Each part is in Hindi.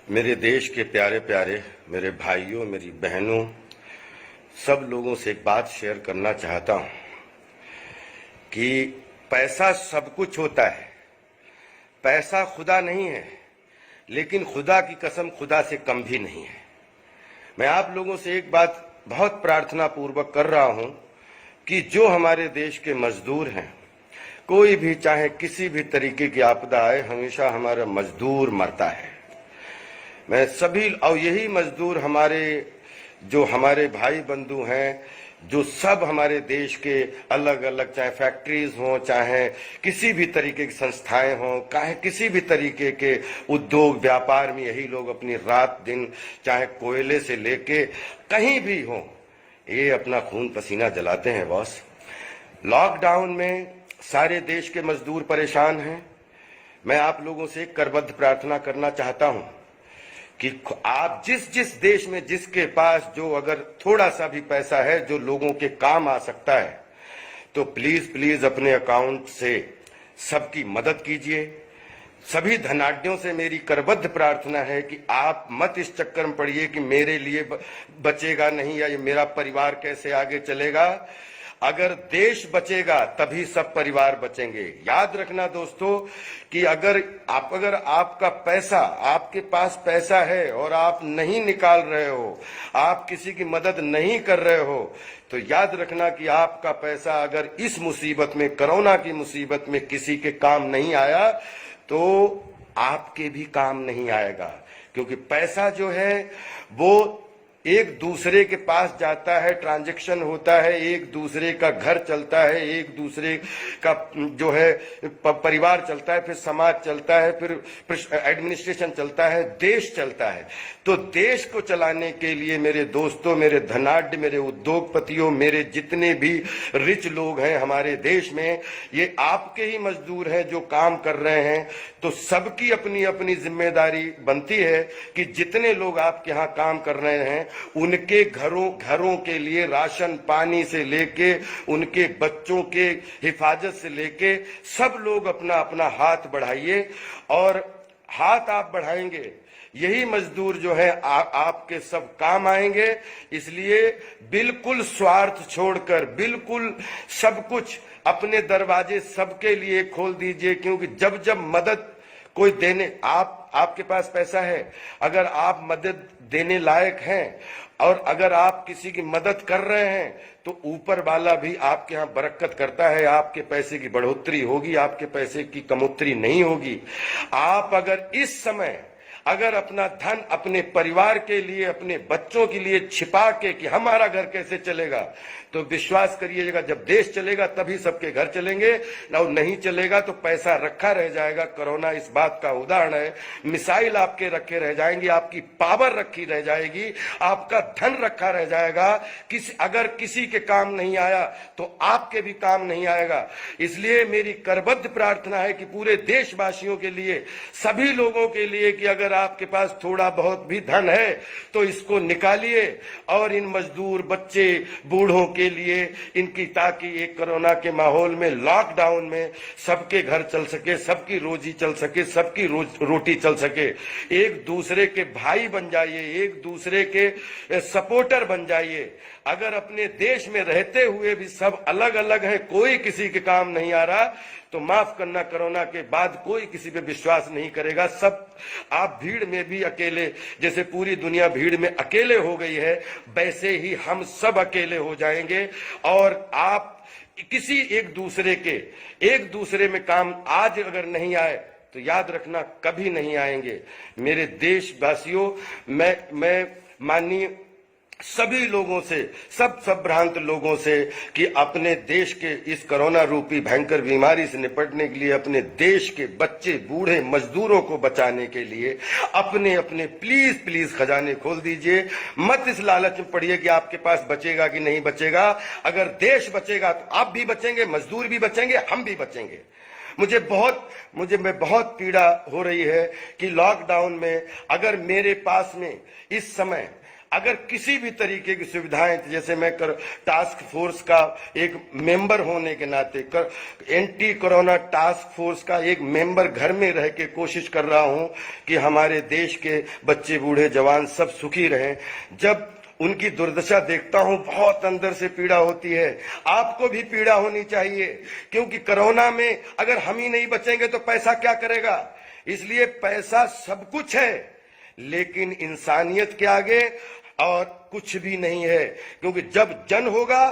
मेरे देश के प्यारे प्यारे मेरे भाइयों, मेरी बहनों, सब लोगों से एक बात शेयर करना चाहता हूं कि पैसा सब कुछ होता है। पैसा खुदा नहीं है, लेकिन खुदा की कसम खुदा से कम भी नहीं है। मैं आप लोगों से एक बात बहुत प्रार्थना पूर्वक कर रहा हूं कि जो हमारे देश के मजदूर हैं, कोई भी चाहे किसी भी तरीके की आपदा आए, हमेशा हमारा मजदूर मरता है। मैं सभी, और यही मजदूर हमारे भाई बंधु हैं, जो सब हमारे देश के अलग अलग, चाहे फैक्ट्रीज हों, चाहे किसी भी तरीके की संस्थाएं हों, चाहे किसी भी तरीके के उद्योग व्यापार में, यही लोग अपनी रात दिन, चाहे कोयले से लेके कहीं भी हों, ये अपना खून पसीना जलाते हैं बॉस। लॉकडाउन में सारे देश के मजदूर परेशान हैं। मैं आप लोगों से करबद्ध प्रार्थना करना चाहता हूं कि आप जिस देश में, जिसके पास जो अगर थोड़ा सा भी पैसा है जो लोगों के काम आ सकता है, तो प्लीज प्लीज अपने अकाउंट से सबकी मदद कीजिए। सभी धनाढ्यों से मेरी करबद्ध प्रार्थना है कि आप मत इस चक्कर में पड़िए कि मेरे लिए बचेगा नहीं या ये मेरा परिवार कैसे आगे चलेगा। अगर देश बचेगा तभी सब परिवार बचेंगे। याद रखना दोस्तों कि अगर आपका पैसा, आपके पास पैसा है और आप नहीं निकाल रहे हो, आप किसी की मदद नहीं कर रहे हो, तो याद रखना कि आपका पैसा अगर इस मुसीबत में, कोरोना की मुसीबत में किसी के काम नहीं आया, तो आपके भी काम नहीं आएगा। क्योंकि पैसा जो है वो एक दूसरे के पास जाता है, ट्रांजैक्शन होता है, एक दूसरे का घर चलता है, एक दूसरे का जो है परिवार चलता है, फिर समाज चलता है, फिर एडमिनिस्ट्रेशन चलता है, देश चलता है। तो देश को चलाने के लिए मेरे दोस्तों, मेरे धनाढ्य, मेरे उद्योगपतियों, मेरे जितने भी रिच लोग हैं हमारे देश में, ये आपके ही मजदूर हैं जो काम कर रहे हैं। तो सबकी अपनी अपनी जिम्मेदारी बनती है कि जितने लोग आपके यहाँ काम कर रहे हैं, उनके घरों के लिए राशन पानी से लेके, उनके बच्चों के हिफाजत से लेके, सब लोग अपना अपना हाथ बढ़ाइए। और हाथ आप बढ़ाएंगे, यही मजदूर जो है आपके सब काम आएंगे। इसलिए बिल्कुल स्वार्थ छोड़कर, बिल्कुल सब कुछ, अपने दरवाजे सबके लिए खोल दीजिए। क्योंकि जब जब मदद कोई देने, आपके पास पैसा है, अगर आप मदद देने लायक हैं और अगर आप किसी की मदद कर रहे हैं, तो ऊपर वाला भी आपके यहाँ बरकत करता है। आपके पैसे की बढ़ोतरी होगी, आपके पैसे की कमोतरी नहीं होगी। आप अगर इस समय अपना धन अपने परिवार के लिए, अपने बच्चों के लिए छिपा के कि हमारा घर कैसे चलेगा, तो विश्वास करिएगा जब देश चलेगा तभी सबके घर चलेंगे, और नहीं चलेगा तो पैसा रखा रह जाएगा। कोरोना इस बात का उदाहरण है। मिसाइल आपके रखे रह जाएंगे, आपकी पावर रखी रह जाएगी, आपका धन रखा रह जाएगा। अगर किसी के काम नहीं आया तो आपके भी काम नहीं आएगा। इसलिए मेरी करबद्ध प्रार्थना है कि पूरे देशवासियों के लिए, सभी लोगों के लिए, कि अगर आपके पास थोड़ा बहुत भी धन है तो इसको निकालिए और इन मजदूर, बच्चे, बूढ़ों के लिए इनकी, ताकि एक कोरोना के माहौल में, लॉकडाउन में सबके घर चल सके, सबकी रोजी चल सके, सबकी रोटी चल सके। एक दूसरे के भाई बन जाइए, एक दूसरे के सपोर्टर बन जाइए। अगर अपने देश में रहते हुए भी सब अलग अलग है, कोई किसी के काम नहीं आ रहा, तो माफ करना, कोरोना के बाद कोई किसी पे विश्वास नहीं करेगा। सब आप भीड़ में भी अकेले, जैसे पूरी दुनिया भीड़ में अकेले हो गई है, वैसे ही हम सब अकेले हो जाएंगे। और आप किसी एक दूसरे में काम आज अगर नहीं आए तो याद रखना कभी नहीं आएंगे। मेरे देशवासियों, मैं माननीय सभी लोगों से, सब भ्रांत लोगों से, कि अपने देश के इस कोरोना रूपी भयंकर बीमारी से निपटने के लिए, अपने देश के बच्चे, बूढ़े, मजदूरों को बचाने के लिए अपने अपने प्लीज खजाने खोल दीजिए। मत इस लालच में पड़िए कि आपके पास बचेगा कि नहीं बचेगा। अगर देश बचेगा तो आप भी बचेंगे, मजदूर भी बचेंगे, हम भी बचेंगे। मुझे बहुत पीड़ा हो रही है कि लॉकडाउन में अगर मेरे पास में इस समय अगर किसी भी तरीके की सुविधाएं, जैसे मैं टास्क फोर्स का एक मेंबर होने के नाते एंटी कोरोना टास्क फोर्स का एक मेंबर घर में रह के कोशिश कर रहा हूं कि हमारे देश के बच्चे बूढ़े जवान सब सुखी रहें। जब उनकी दुर्दशा देखता हूं बहुत अंदर से पीड़ा होती है। आपको भी पीड़ा होनी चाहिए, क्योंकि कोरोना में अगर हम ही नहीं बचेंगे तो पैसा क्या करेगा। इसलिए पैसा सब कुछ है, लेकिन इंसानियत के आगे और कुछ भी नहीं है। क्योंकि जब जन होगा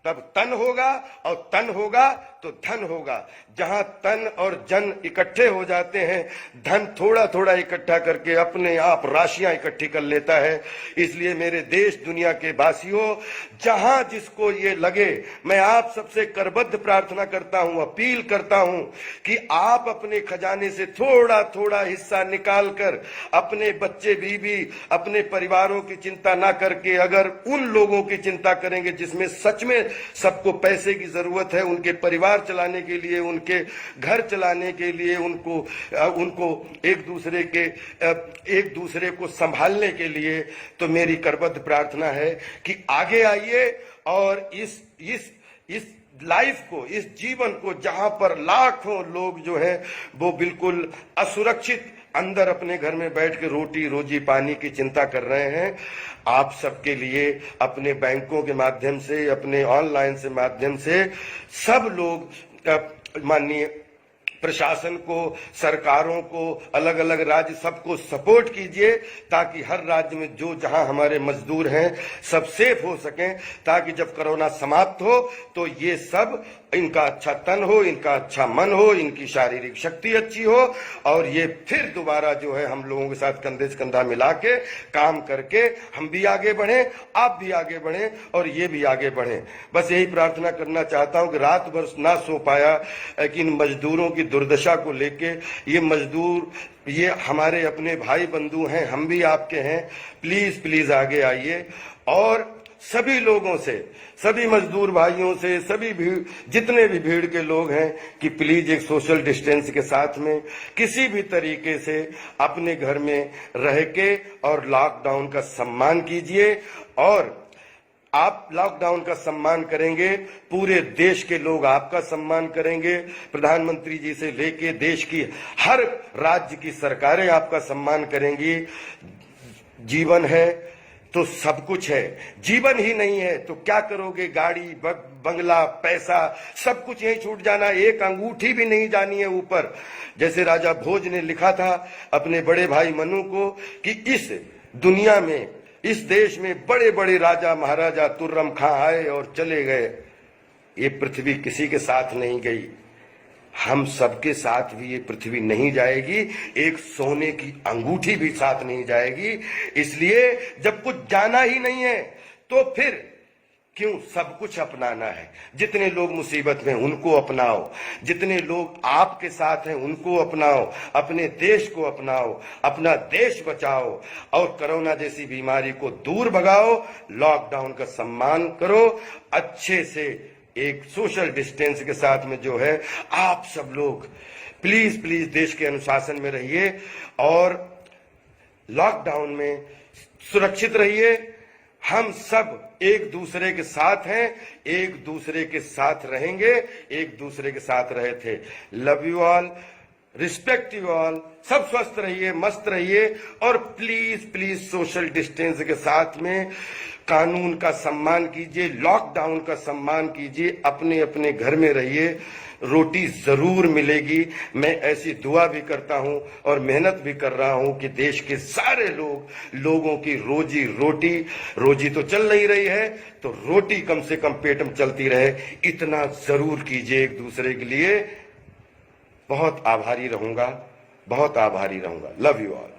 तब तन होगा, और तन होगा तो धन होगा। जहां तन और जन इकट्ठे हो जाते हैं, धन थोड़ा थोड़ा इकट्ठा करके अपने आप राशियां इकट्ठी कर लेता है। इसलिए मेरे देश दुनिया के वासियों, जहां जिसको ये लगे, मैं आप सबसे करबद्ध प्रार्थना करता हूं, अपील करता हूं कि आप अपने खजाने से थोड़ा थोड़ा हिस्सा निकाल कर अपने बच्चे बीवी, अपने परिवारों की चिंता ना करके अगर उन लोगों की चिंता करेंगे जिसमें सच में सबको पैसे की जरूरत है, उनके परिवार चलाने के लिए, उनके घर चलाने के लिए, उनको एक दूसरे को संभालने के लिए, तो मेरी करबद्ध प्रार्थना है कि आगे आइए और इस लाइफ को, इस जीवन को, जहां पर लाखों लोग जो है वो बिल्कुल असुरक्षित अंदर अपने घर में बैठ के रोटी रोजी पानी की चिंता कर रहे हैं, आप सबके लिए अपने बैंकों के माध्यम से, अपने ऑनलाइन से माध्यम से सब लोग माननीय प्रशासन को, सरकारों को, अलग अलग राज्य सबको सपोर्ट कीजिए, ताकि हर राज्य में जो जहां हमारे मजदूर हैं सब सेफ हो सकें, ताकि जब कोरोना समाप्त हो तो ये सब, इनका अच्छा तन हो, इनका अच्छा मन हो, इनकी शारीरिक शक्ति अच्छी हो, और ये फिर दोबारा जो है हम लोगों के साथ कंधे से कंधा मिला के काम करके हम भी आगे बढ़ें, आप भी आगे बढ़ें और ये भी आगे बढ़ें। बस यही प्रार्थना करना चाहता हूं कि रात भर ना सो पाया कि इन मजदूरों की दुर्दशा को लेके, ये मजदूर, ये हमारे अपने भाई बंधु हैं, हम भी आपके हैं, प्लीज प्लीज आगे आइए और सभी लोगों से, सभी मजदूर भाइयों से, सभी भीड़, जितने भी भीड़ के लोग हैं, कि प्लीज एक सोशल डिस्टेंस के साथ में किसी भी तरीके से अपने घर में रह के और लॉकडाउन का सम्मान कीजिए। और आप लॉकडाउन का सम्मान करेंगे, पूरे देश के लोग आपका सम्मान करेंगे। प्रधानमंत्री जी से लेके देश की हर राज्य की सरकारें आपका सम्मान करेंगी। जीवन है तो सब कुछ है, जीवन ही नहीं है तो क्या करोगे। गाड़ी, बंगला, पैसा, सब कुछ यही छूट जाना, एक अंगूठी भी नहीं जानी है ऊपर। जैसे राजा भोज ने लिखा था अपने बड़े भाई मनु को कि इस दुनिया में, इस देश में बड़े बड़े राजा महाराजा तुर्रम खां आए और चले गए, ये पृथ्वी किसी के साथ नहीं गई, हम सबके साथ भी ये पृथ्वी नहीं जाएगी, एक सोने की अंगूठी भी साथ नहीं जाएगी। इसलिए जब कुछ जाना ही नहीं है तो फिर क्यों सब कुछ अपनाना है। जितने लोग मुसीबत में उनको अपनाओ, जितने लोग आपके साथ हैं उनको अपनाओ, अपने देश को अपनाओ, अपना देश बचाओ और कोरोना जैसी बीमारी को दूर भगाओ। लॉकडाउन का सम्मान करो, अच्छे से एक सोशल डिस्टेंस के साथ में जो है आप सब लोग प्लीज प्लीज देश के अनुशासन में रहिए और लॉकडाउन में सुरक्षित रहिए। हम सब एक दूसरे के साथ हैं, एक दूसरे के साथ रहेंगे, एक दूसरे के साथ रहे थे। Love you all, respect you all, सब स्वस्थ रहिए, मस्त रहिए और प्लीज प्लीज सोशल डिस्टेंस के साथ में कानून का सम्मान कीजिए, लॉकडाउन का सम्मान कीजिए, अपने अपने घर में रहिए, रोटी जरूर मिलेगी। मैं ऐसी दुआ भी करता हूं और मेहनत भी कर रहा हूं कि देश के सारे लोगों की रोजी तो चल नहीं रही है, तो रोटी कम से कम पेट में चलती रहे, इतना जरूर कीजिए एक दूसरे के लिए। बहुत आभारी रहूंगा, बहुत आभारी रहूंगा। Love you all.